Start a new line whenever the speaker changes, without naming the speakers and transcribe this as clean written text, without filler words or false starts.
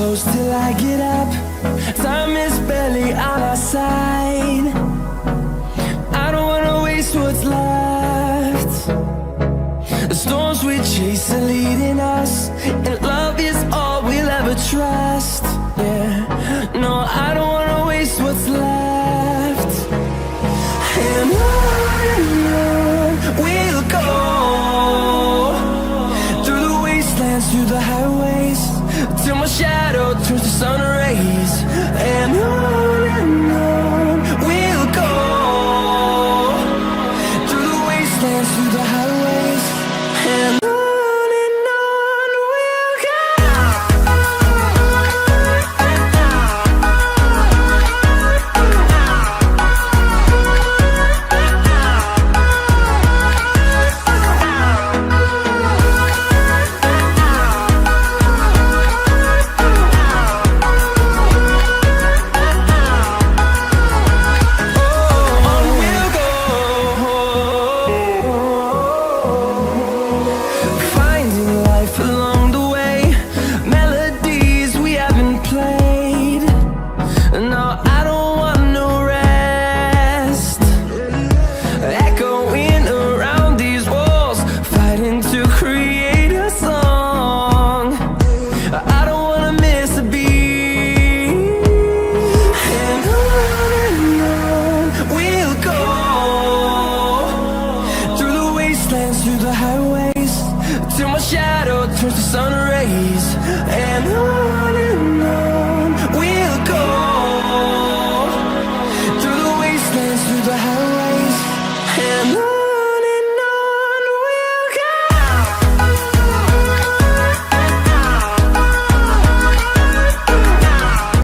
close till I get up. Time is barely on our side. I don't wanna waste what's left. The storms we chase are leading us, and love is all we'll ever trust. Yeah, no, I don't wanna waste what's left. And on we'll go, through the wastelands, through the highways, till my shadow turns to sun rays. And on we'll go, through the wastelands, through the highways, and on we'll go. Through the highways, till my shadow turns to sun rays. And